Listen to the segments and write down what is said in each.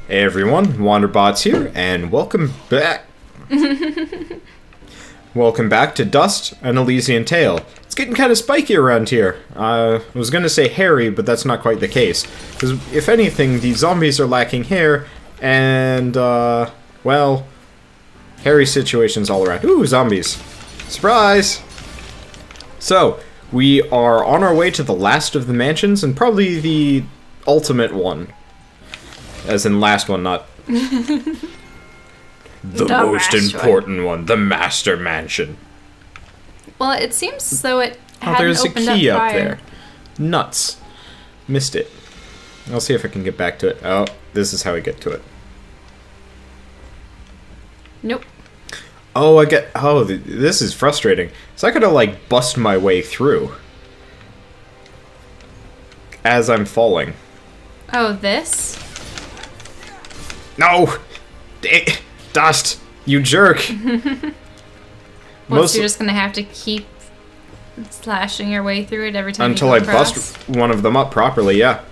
Hey everyone, Wanderbots here, and welcome back. Welcome back to Dust, an Elysian Tale. It's getting kind of spiky around here. I was gonna say hairy, but that's not quite the case. Because if anything, these zombies are lacking hair, and, well, hairy situations all around. Ooh, zombies. Surprise! So, we are on our way to the last of the mansions, and probably the ultimate one. As in last one, not... the most important one, the Master Mansion. Well, it seems as though it hadn't there's a opened key up prior. there. Nuts. Missed it. I'll see if I can get back to it. Oh, this is how I get to it. Nope. Oh, I get... Oh, this is frustrating. So I gotta, like, bust my way through. As I'm falling. Oh, this? No! Dust! You jerk! Well, so you're just gonna have to keep slashing your way through it every time Until you I come across? bust one of them up properly, yeah.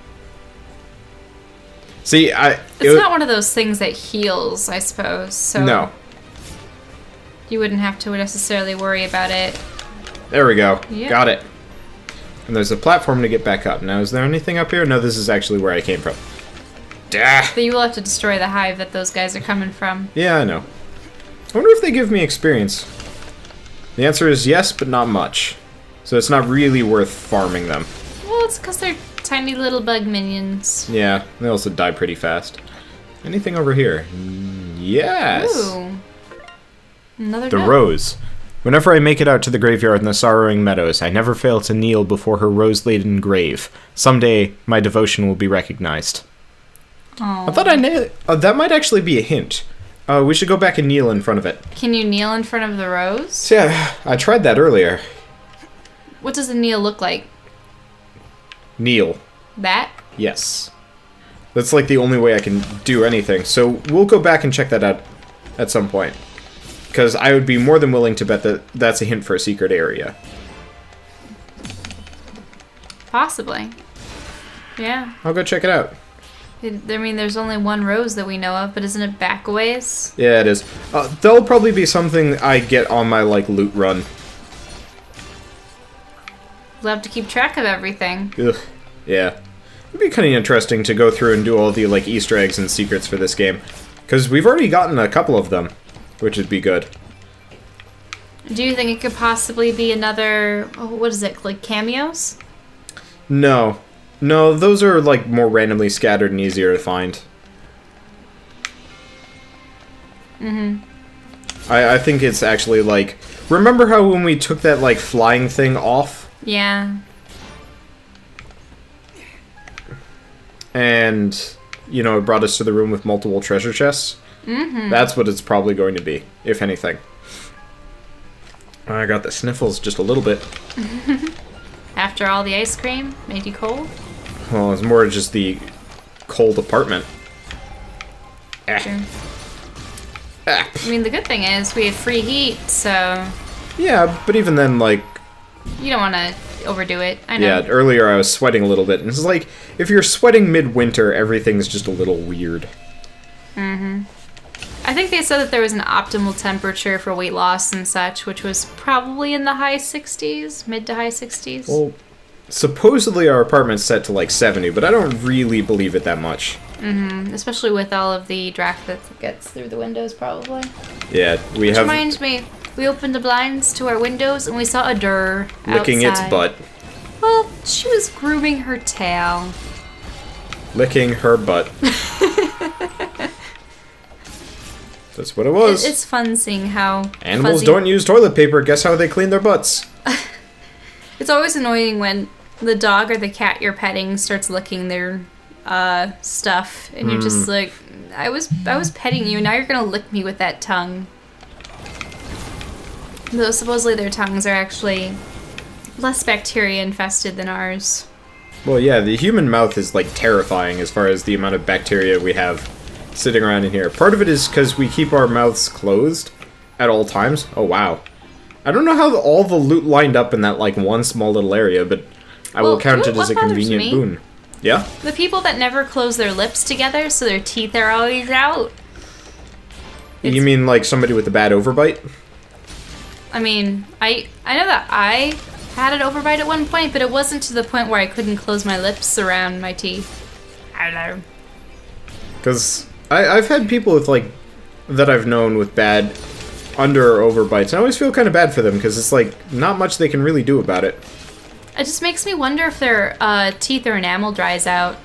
See, It's not one of those things that heals, I suppose, so... No. You wouldn't have to necessarily worry about it. There we go. Yep. Got it. And there's a platform to get back up. Now, is there anything up here? No, this is actually where I came from. Dah! But you will have to destroy the hive that those guys are coming from. Yeah, I know. I wonder if they give me experience. The answer is yes, but not much. So it's not really worth farming them. Well, it's because they're tiny little bug minions. Yeah, they also die pretty fast. Anything over here? Yes! Ooh. Another The note. Rose. Whenever I make it out to the graveyard in the Sorrowing Meadows, I never fail to kneel before her rose-laden grave. Someday, my devotion will be recognized. Aw. I thought I nailed it. That might actually be a hint. We should go back and kneel in front of it. Can you kneel in front of the rose? So, yeah, I tried that earlier. What does a kneel look like? Kneel. That? Yes. That's like the only way I can do anything. So we'll go back and check that out at some point. Because I would be more than willing to bet that that's a hint for a secret area. Possibly. Yeah. I'll go check it out. I mean, there's only one rose that we know of, but isn't it back a ways? Yeah, it is. That'll probably be something I get on my, like, loot run. We'll have to keep track of everything. Ugh. Yeah. It'd be kind of interesting to go through and do all the, like, Easter eggs and secrets for this game. Because we've already gotten a couple of them, which would be good. Do you think it could possibly be another... Oh, what is it? Like cameos? No. No, those are, like, more randomly scattered and easier to find. Mm-hmm. I think it's actually, like... Remember how when we took that, like, flying thing off? Yeah. And, you know, it brought us to the room with multiple treasure chests? Mm-hmm. That's what it's probably going to be, if anything. I got the sniffles just a little bit. After all the ice cream made you cold? Well, it's more just the cold apartment. Sure. Ah. I mean, the good thing is we have free heat, so Yeah, but even then, like... you don't want to overdo it. I know. Yeah, earlier I was sweating a little bit, and it's like, if you're sweating midwinter, everything's just a little weird. Mm-hmm. I think they said that there was an optimal temperature for weight loss and such, which was probably in the high 60s, mid to high 60s. Well, supposedly our apartment's set to like 70, but I don't really believe it that much. Mm-hmm. Especially with all of the draft that gets through the windows, probably. Yeah, we Which have... reminds me, we opened the blinds to our windows and we saw a dir licking outside. its butt. Well, she was grooming her tail. Licking her butt. That's what it was. It's fun seeing how Animals fuzzy... don't use toilet paper. Guess how they clean their butts? It's always annoying when the dog or the cat you're petting starts licking their stuff, and you're just like, I was petting you, now you're gonna lick me with that tongue. Though supposedly their tongues are actually less bacteria infested than ours. Well, yeah, the human mouth is, like, terrifying as far as the amount of bacteria we have sitting around in here. Part of it is because we keep our mouths closed at all times. Oh, wow. I don't know how all the loot lined up in that, like, one small little area, but I will count it as a convenient boon. Yeah? The people that never close their lips together, so their teeth are always out. You mean like somebody with a bad overbite? I mean, I know that I had an overbite at one point, but it wasn't to the point where I couldn't close my lips around my teeth. Hello. Because I've had people with, like, that I've known with bad under or overbites. I always feel kind of bad for them, because it's, like, not much they can really do about it. It just makes me wonder if their teeth or enamel dries out.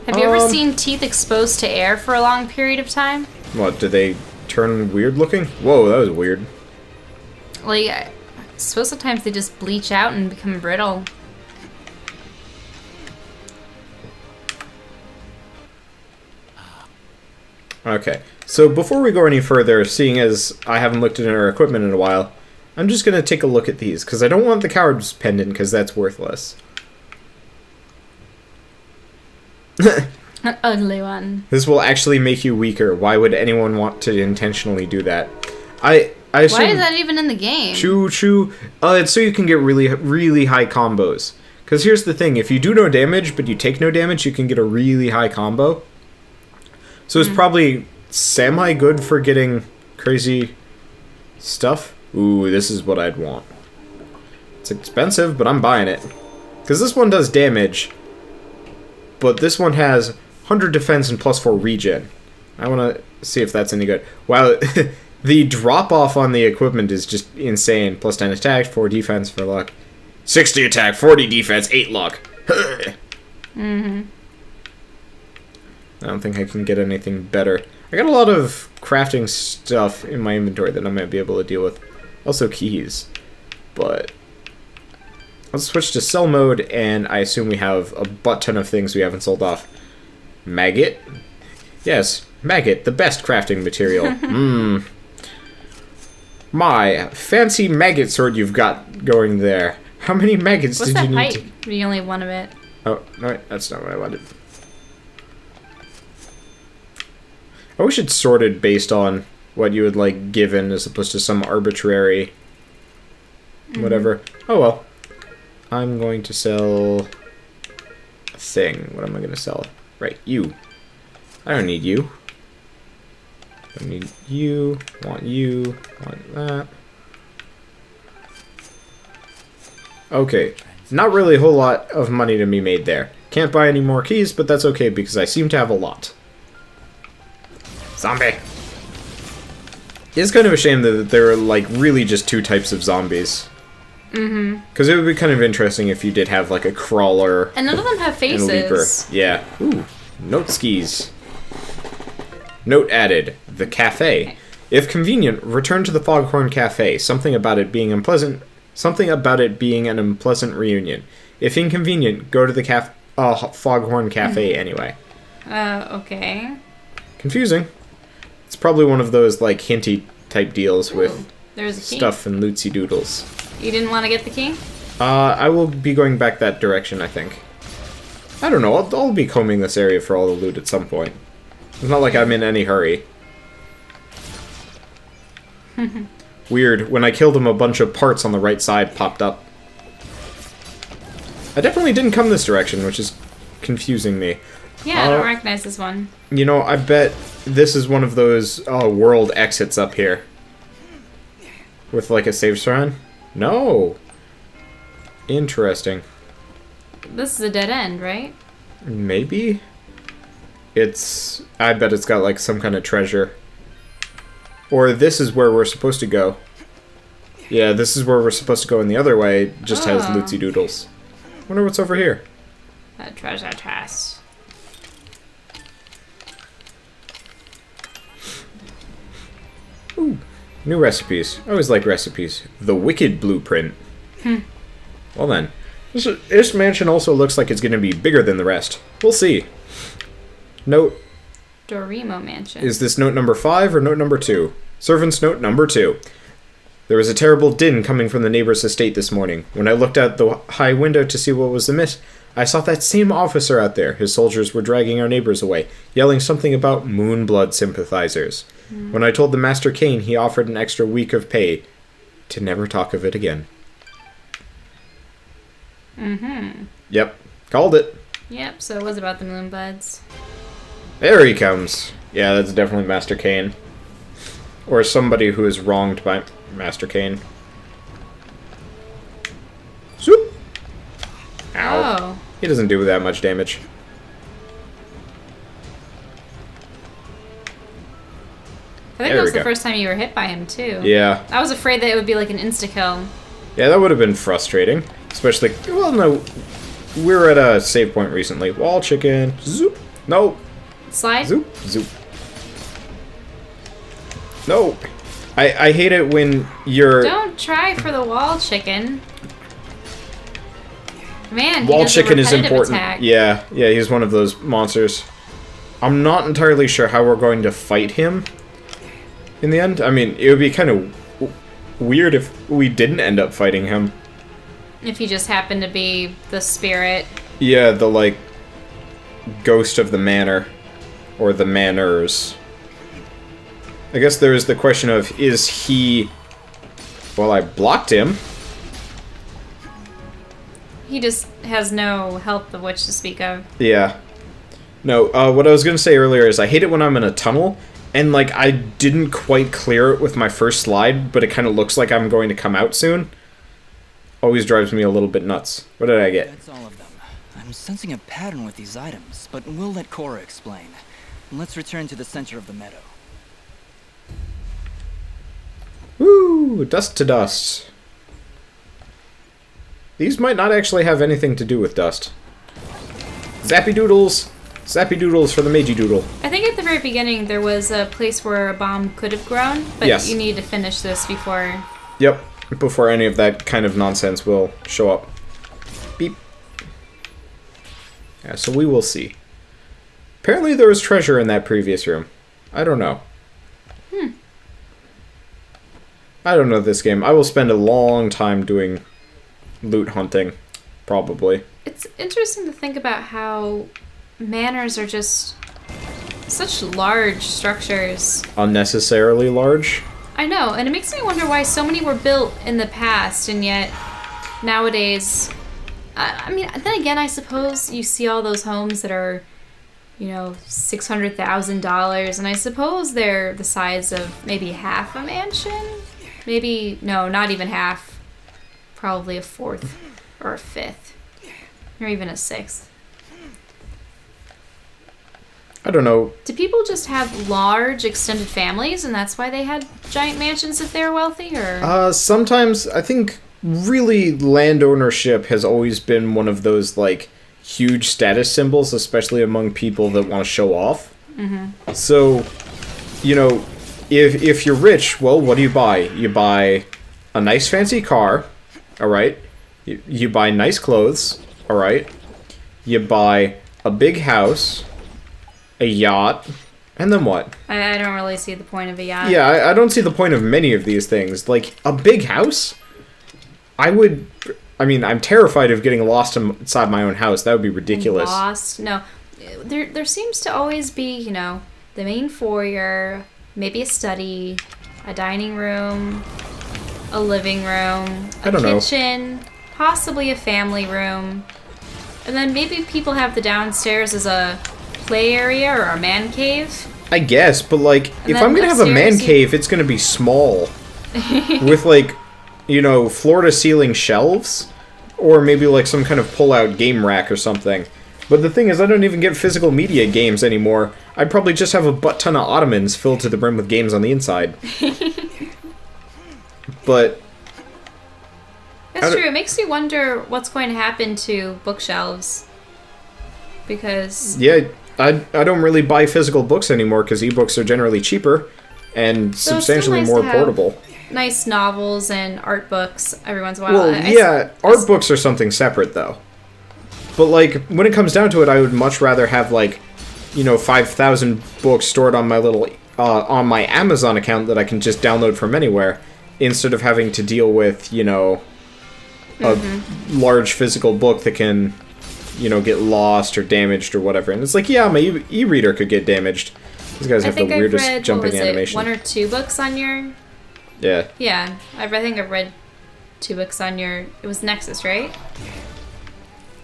Have you ever seen teeth exposed to air for a long period of time? What, do they turn weird looking? Whoa, that was weird. Like, I suppose sometimes they just bleach out and become brittle. Okay, so before we go any further, seeing as I haven't looked at our equipment in a while, I'm just going to take a look at these, because I don't want the coward's pendant, because that's worthless. An ugly one. This will actually make you weaker. Why would anyone want to intentionally do that? I assume... Why is that even in the game? Choo. It's so you can get really, really high combos. Because here's the thing, if you do no damage, but you take no damage, you can get a really high combo. So it's probably semi-good for getting crazy stuff. Ooh, this is what I'd want. It's expensive, but I'm buying it. Because this one does damage, but this one has 100 defense and plus 4 regen. I want to see if that's any good. Wow, the drop-off on the equipment is just insane. Plus 10 attack, 4 defense for luck. 60 attack, 40 defense, 8 luck. Mm-hmm. I don't think I can get anything better. I got a lot of crafting stuff in my inventory that I might be able to deal with. Also keys. But let's switch to sell mode, and I assume we have a butt ton of things we haven't sold off. Maggot? Yes, maggot, the best crafting material. My, fancy maggot sword you've got going there. How many maggots What's did you that need pipe? You only have one of it. Oh, no, that's not what I wanted. I wish it sorted based on what you would, like, given as opposed to some arbitrary whatever. Oh, well. I'm going to sell a thing. What am I going to sell? Right, you. I don't need you. Don't need you. Want that. Okay. Not really a whole lot of money to be made there. Can't buy any more keys, but that's okay because I seem to have a lot. Zombie! It's kind of a shame that there are, like, really just 2 types of zombies. Mm-hmm. Because it would be kind of interesting if you did have, like, a crawler. And none of them have faces. And a leaper. Yeah. Ooh. Note skis. Note added. The cafe. If convenient, return to the Foghorn Cafe. Something about it being unpleasant. Something about it being an unpleasant reunion. If inconvenient, go to the Foghorn Cafe anyway. Okay. Confusing. It's probably one of those, like, hinty type deals with there's a key. stuff and lootsy doodles. You didn't want to get the key? I will be going back that direction, I think. I don't know, I'll be combing this area for all the loot at some point. It's not like I'm in any hurry. Weird, when I killed him, a bunch of parts on the right side popped up. I definitely didn't come this direction, which is confusing me. Yeah, I don't recognize this one. You know, I bet this is one of those world exits up here. With, like, a save shrine? No! Interesting. This is a dead end, right? Maybe? I bet it's got, like, some kind of treasure. Or this is where we're supposed to go. Yeah, this is where we're supposed to go, and the other way just has lootsy doodles. Wonder what's over here. A treasure chest. Ooh, new recipes. I always like recipes. The Wicked Blueprint. Well then, this mansion also looks like it's going to be bigger than the rest. We'll see. Note. Dorimo Mansion. Is this note number 5 or note number 2? Servant's note number 2. There was a terrible din coming from the neighbor's estate this morning. When I looked out the high window to see what was amiss, I saw that same officer out there. His soldiers were dragging our neighbors away, yelling something about Moonblood sympathizers. When I told the Master Kane, he offered an extra week of pay to never talk of it again. Mm-hmm. Yep, called it. Yep, so it was about the moon buds. There he comes. Yeah, that's definitely Master Kane. Or somebody who is wronged by Master Kane. Zoop! Ow. Oh. He doesn't do that much damage. I think that was the first time you were hit by him, too. Yeah. I was afraid that it would be like an insta-kill. Yeah, that would have been frustrating. Especially, well, no. We were at a save point recently. Wall chicken. Zoop. No. Slide? Zoop. Zoop. No. I hate it when you're... Don't try for the wall chicken. Man, wall chicken is important. Attack. Yeah, he's one of those monsters. I'm not entirely sure how we're going to fight him in the end. I mean, it would be kind of weird if we didn't end up fighting him. If he just happened to be the spirit. Yeah, the, like, ghost of the manor. Or the manors. I guess there is the question of, is he... Well, I blocked him. He just has no health of which to speak of. Yeah. No, what I was going to say earlier is I hate it when I'm in a tunnel, and, like, I didn't quite clear it with my first slide, but it kind of looks like I'm going to come out soon. Always drives me a little bit nuts. What did I get? That's all of them. I'm sensing a pattern with these items, but we'll let Cora explain. Let's return to the center of the meadow. Woo! Dust to dust. These might not actually have anything to do with dust. Zappy doodles! Zappy doodles for the Meiji doodle. I think at the very beginning there was a place where a bomb could have grown, but yes. You need to finish this before... Yep, before any of that kind of nonsense will show up. Beep. Yeah, so we will see. Apparently there was treasure in that previous room. I don't know. I don't know this game. I will spend a long time doing loot hunting, probably. It's interesting to think about how manors are just such large structures. Unnecessarily large? I know, and it makes me wonder why so many were built in the past, and yet nowadays... I mean, then again, I suppose you see all those homes that are, you know, $600,000, and I suppose they're the size of maybe half a mansion? Maybe, no, not even half. Probably a fourth or a fifth. Or even a sixth. I don't know. Do people just have large extended families and that's why they had giant mansions if they were wealthy? Or sometimes, I think, really land ownership has always been one of those, like, huge status symbols, especially among people that want to show off. Mm-hmm. So, you know... If you're rich, well, what do you buy? You buy a nice fancy car, alright? You buy nice clothes, alright? You buy a big house, a yacht, and then what? I don't really see the point of a yacht. Yeah, I don't see the point of many of these things. Like, a big house? I mean, I'm terrified of getting lost inside my own house. That would be ridiculous. Lost? No. There seems to always be, you know, the main foyer... Maybe a study, a dining room, a living room, a kitchen, possibly a family room. And then maybe people have the downstairs as a play area or a man cave. I guess, but like, if I'm gonna have a man cave, it's gonna be small. With like, you know, floor-to-ceiling shelves. Or maybe like some kind of pull-out game rack or something. But the thing is, I don't even get physical media games anymore. I'd probably just have a butt-ton of ottomans filled to the brim with games on the inside. But... That's true. It makes you wonder what's going to happen to bookshelves. Because... Yeah, I don't really buy physical books anymore because ebooks are generally cheaper and substantially more portable. Nice novels and art books every once in a while. Well, yeah, art books are something separate, though. But, like, when it comes down to it, I would much rather have, like, you know, 5,000 books stored on my little, on my Amazon account that I can just download from anywhere, instead of having to deal with, you know, a large physical book that can, you know, get lost or damaged or whatever. And it's like, yeah, my e-reader could get damaged. These guys have the weirdest jumping animation. One or two books on your... Yeah. Yeah, I think I've read 2 books on your... It was Nexus, right?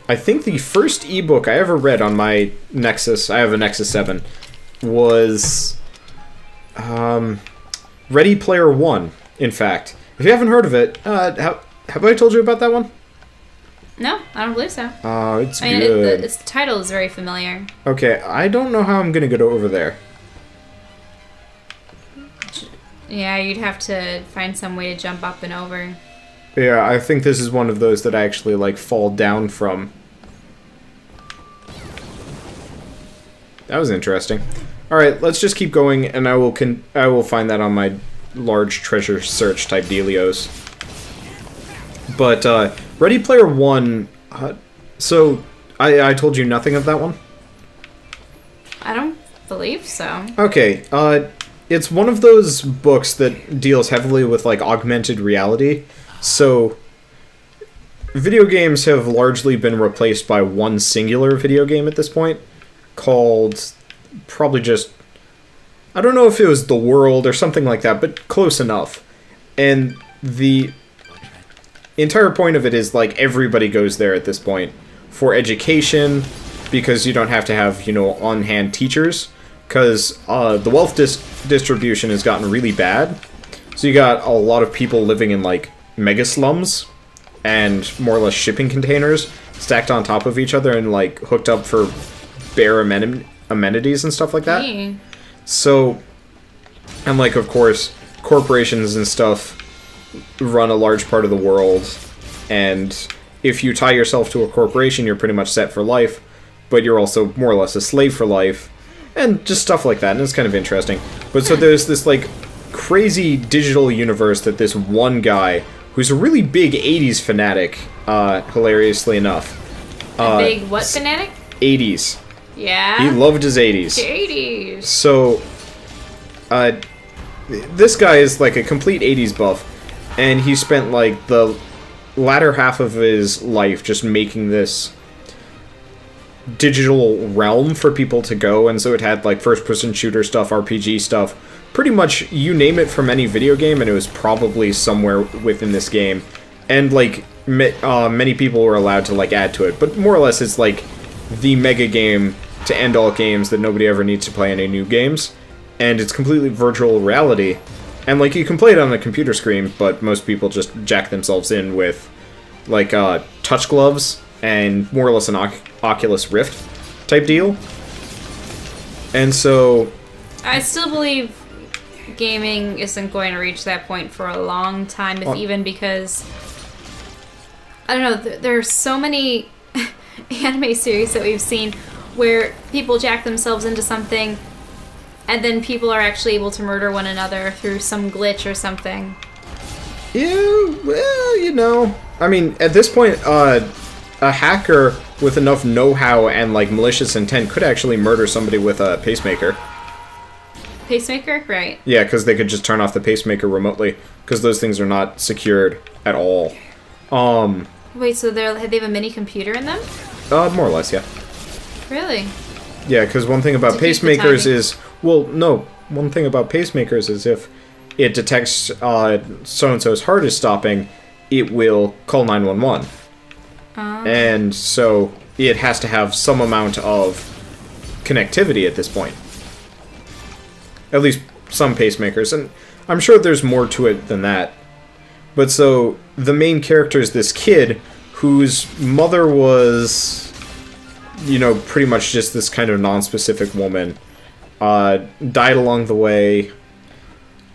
I think the first ebook I ever read on my Nexus, I have a Nexus 7, was Ready Player One, in fact. If you haven't heard of it, have I told you about that one? No, I don't believe so. Oh, it's I mean, good. its title is very familiar. Okay, I don't know how I'm going to get over there. Yeah, you'd have to find some way to jump up and over. Yeah, I think this is one of those that I actually, like, fall down from. That was interesting. Alright, let's just keep going, and I will find that on my large treasure search type dealios. But, Ready Player One, so, I told you nothing of that one? I don't believe so. Okay, it's one of those books that deals heavily with, like, augmented reality. So, video games have largely been replaced by one singular video game at this point, called probably just, I don't know if it was The World or something like that, but close enough. And the entire point of it is, like, everybody goes there at this point for education, because you don't have to have, you know, on-hand teachers, because the wealth distribution has gotten really bad. So you got a lot of people living in, like, mega slums and more or less shipping containers stacked on top of each other and, like, hooked up for bare amenities and stuff like that. Hey. So, and, like, of course, corporations and stuff run a large part of the world, and if you tie yourself to a corporation, you're pretty much set for life, but you're also more or less a slave for life, and just stuff like that, and it's kind of interesting. But so there's this, like, crazy digital universe that this one guy, who's a really big 80s fanatic, hilariously enough. A big what fanatic? 80s. Yeah? He loved his 80s. The 80s. So, this guy is like a complete 80s buff, and he spent like the latter half of his life just making this digital realm for people to go, and so it had like first-person shooter stuff, RPG stuff, pretty much you name it from any video game, and it was probably somewhere within this game. And like many people were allowed to like add to it, but more or less it's like the mega game to end all games that nobody ever needs to play any new games, and it's completely virtual reality. And like you can play it on a computer screen, but most people just jack themselves in with like touch gloves and more or less an Oculus Rift type deal. And so I still believe gaming isn't going to reach that point for a long time, if even, because I don't know, there are so many anime series that we've seen where people jack themselves into something and then people are actually able to murder one another through some glitch or something. Yeah, well, you know, I mean, at this point, a hacker with enough know-how and like malicious intent could actually murder somebody with a pacemaker. Pacemaker? Right. Yeah, because they could just turn off the pacemaker remotely, because those things are not secured at all. Wait, so they have a mini computer in them? More or less, yeah. Really? Yeah, because one thing about To keep the pacemakers timing. is, well, no, one thing about pacemakers is if it detects so-and-so's heart is stopping, it will call 911. And so it has to have some amount of connectivity at this point. At least some pacemakers, and I'm sure there's more to it than that. But so, the main character is this kid whose mother was, you know, pretty much just this kind of non-specific woman. Died along the way,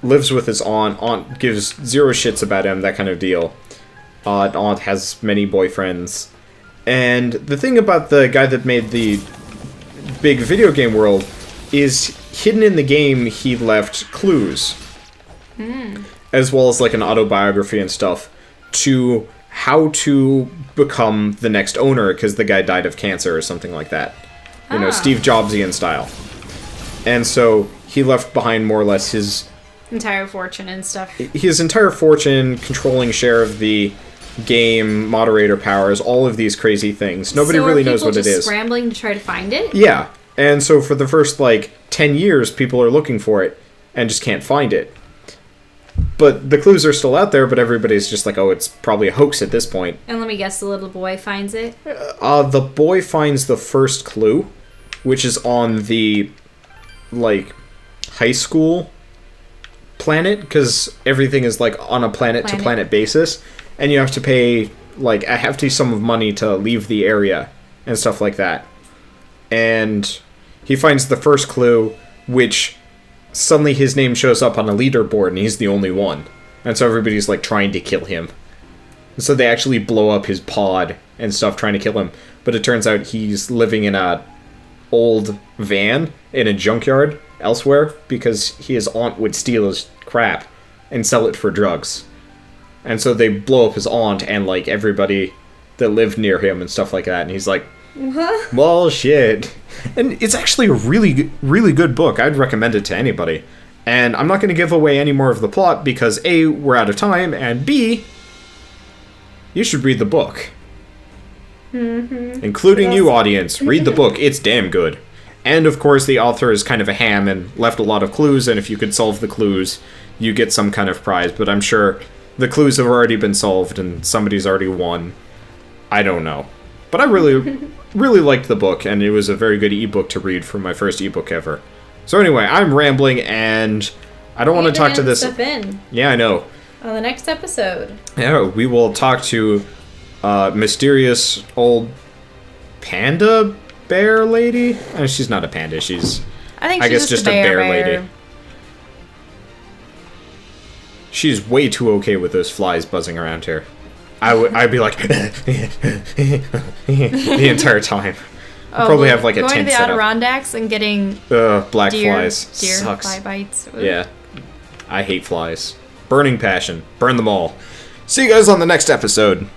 lives with his aunt. Aunt gives zero shits about him, that kind of deal. Aunt has many boyfriends. And the thing about the guy that made the big video game world is hidden in the game he left clues. As well as like an autobiography and stuff to how to become the next owner, because the guy died of cancer or something like that. You know, Steve Jobsian style. And so he left behind more or less his Entire fortune and stuff. his entire fortune, controlling share of the game, moderator powers, all of these crazy things. Nobody So really are knows people what it just is. scrambling to try to find it? Yeah. And so for the first like 10 years people are looking for it and just can't find it. But the clues are still out there, but everybody's just like, oh, it's probably a hoax at this point. And let me guess, the little boy finds it? The boy finds the first clue, which is on the, like, high school planet, because everything is, like, on a planet-to-planet basis, and you have to pay, like, a hefty sum of money to leave the area and stuff like that. And he finds the first clue, which suddenly his name shows up on a leaderboard and he's the only one. And so everybody's like trying to kill him. And so they actually blow up his pod and stuff trying to kill him. But it turns out he's living in a old van in a junkyard elsewhere because his aunt would steal his crap and sell it for drugs. And so they blow up his aunt and like everybody that lived near him and stuff like that. And he's like, What? well, shit. And it's actually a really, really good book. I'd recommend it to anybody. And I'm not going to give away any more of the plot because A, we're out of time, and B, you should read the book. Mm-hmm. Including you, audience. Read the book. It's damn good. And, of course, the author is kind of a ham and left a lot of clues, and if you could solve the clues, you get some kind of prize. But I'm sure the clues have already been solved and somebody's already won. I don't know. But I really liked the book, and it was a very good ebook to read for my first ebook ever. So anyway, I'm rambling, and I don't want to talk to this... Stuff in Yeah, I know. on the next episode. Yeah, we will talk to mysterious old panda bear lady? She's not a panda, she's... I guess just a bear lady. She's way too okay with those flies buzzing around here. I'd be like the entire time. Probably have like a tent going to the set up. Adirondacks and getting Black flies deer sucks. fly bites. Ooh. Yeah, I hate flies. Burning passion. Burn them all. See you guys on the next episode.